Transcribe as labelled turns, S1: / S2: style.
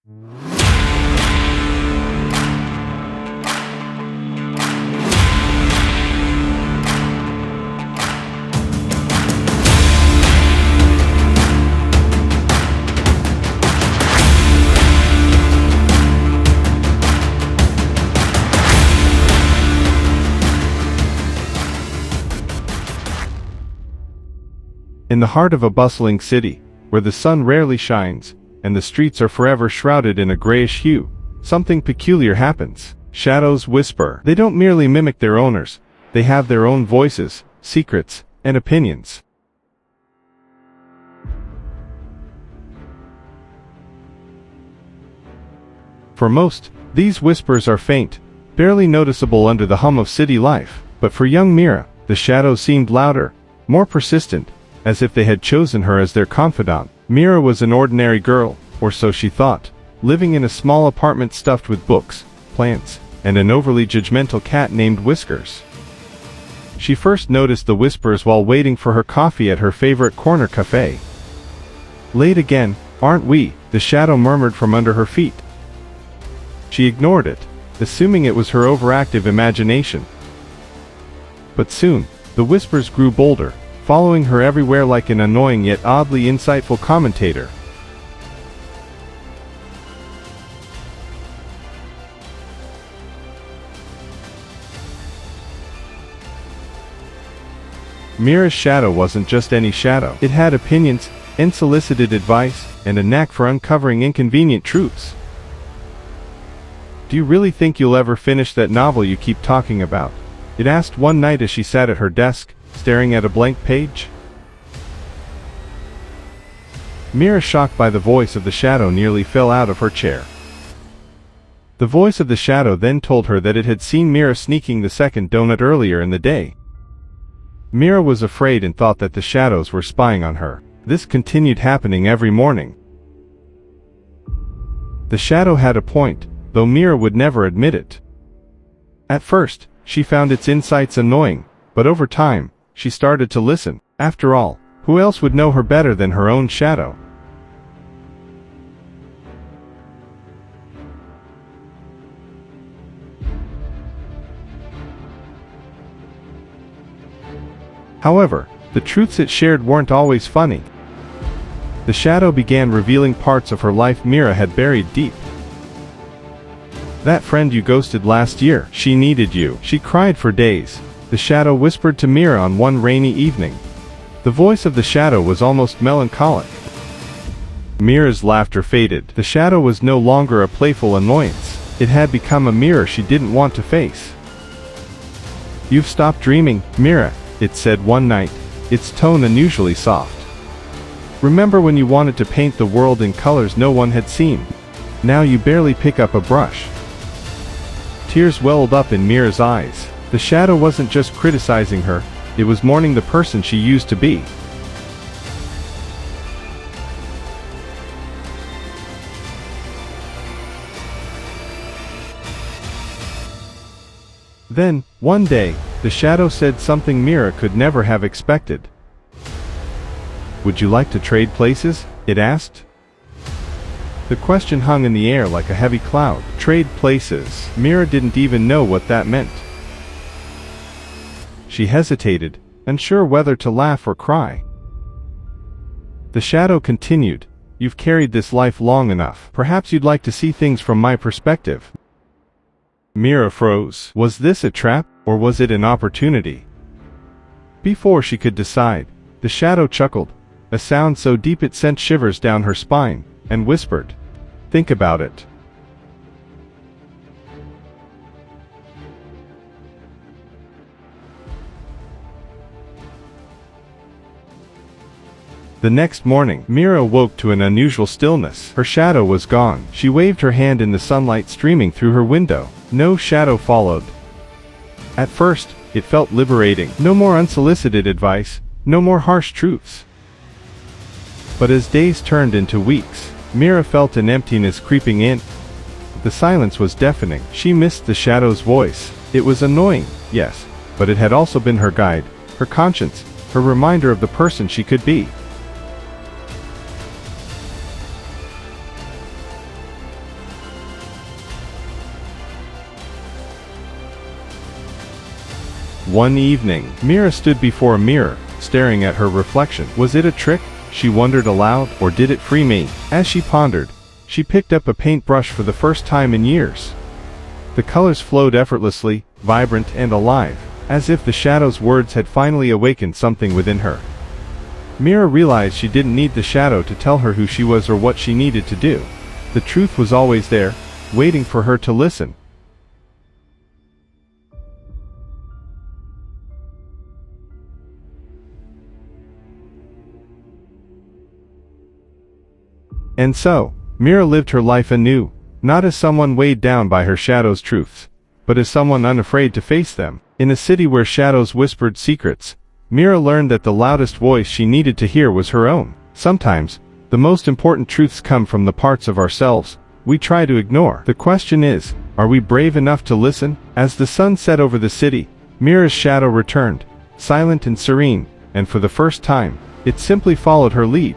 S1: In the heart of a bustling city, where the sun rarely shines, and the streets are forever shrouded in a grayish hue, something peculiar happens. Shadows whisper. They don't merely mimic their owners, they have their own voices, secrets, and opinions. For most, these whispers are faint, barely noticeable under the hum of city life, but for young Mira, the shadows seemed louder, more persistent, as if they had chosen her as their confidant. Mira was an ordinary girl, or so she thought, living in a small apartment stuffed with books, plants, and an overly judgmental cat named Whiskers. She first noticed the whispers while waiting for her coffee at her favorite corner cafe. "Late again, aren't we?" the shadow murmured from under her feet. She ignored it, assuming it was her overactive imagination. But soon, the whispers grew bolder, following her everywhere like an annoying yet oddly insightful commentator. Mira's shadow wasn't just any shadow. It had opinions, unsolicited advice, and a knack for uncovering inconvenient truths. "Do you really think you'll ever finish that novel you keep talking about?" it asked one night as she sat at her desk, staring at a blank page. Mira, shocked by the voice of the shadow, nearly fell out of her chair. The voice of the shadow then told her that it had seen Mira sneaking the second donut earlier in the day. Mira was afraid and thought that the shadows were spying on her. This continued happening every morning. The shadow had a point, though Mira would never admit it. At first, she found its insights annoying, but over time, she started to listen. After all, who else would know her better than her own shadow? However, the truths it shared weren't always funny. The shadow began revealing parts of her life Mira had buried deep. "That friend you ghosted last year, she needed you. She cried for days," the shadow whispered to Mira on one rainy evening. The voice of the shadow was almost melancholic. Mira's laughter faded. The shadow was no longer a playful annoyance. It had become a mirror she didn't want to face. "You've stopped dreaming, Mira," it said one night, its tone unusually soft. "Remember when you wanted to paint the world in colors no one had seen? Now you barely pick up a brush." Tears welled up in Mira's eyes. The shadow wasn't just criticizing her, it was mourning the person she used to be. Then, one day, the shadow said something Mira could never have expected. "Would you like to trade places?" it asked. The question hung in the air like a heavy cloud. Trade places. Mira didn't even know what that meant. She hesitated, unsure whether to laugh or cry. The shadow continued, "You've carried this life long enough. Perhaps you'd like to see things from my perspective." Mira froze. Was this a trap, or was it an opportunity? Before she could decide, the shadow chuckled, a sound so deep it sent shivers down her spine, and whispered, "Think about it." The next morning, Mira woke to an unusual stillness. Her shadow was gone. She waved her hand in the sunlight streaming through her window. No shadow followed. At first, it felt liberating. No more unsolicited advice, no more harsh truths. But as days turned into weeks, Mira felt an emptiness creeping in. The silence was deafening. She missed the shadow's voice. It was annoying, yes, but it had also been her guide, her conscience, her reminder of the person she could be. One evening, Mira stood before a mirror, staring at her reflection. Was it a trick? She wondered aloud, or did it free me? As she pondered, she picked up a paintbrush for the first time in years. The colors flowed effortlessly, vibrant and alive, as if the shadow's words had finally awakened something within her. Mira realized she didn't need the shadow to tell her who she was or what she needed to do. The truth was always there, waiting for her to listen. And so, Mira lived her life anew, not as someone weighed down by her shadow's truths, but as someone unafraid to face them. In a city where shadows whispered secrets, Mira learned that the loudest voice she needed to hear was her own. Sometimes, the most important truths come from the parts of ourselves we try to ignore. The question is, are we brave enough to listen? As the sun set over the city, Mira's shadow returned, silent and serene, and for the first time, it simply followed her lead.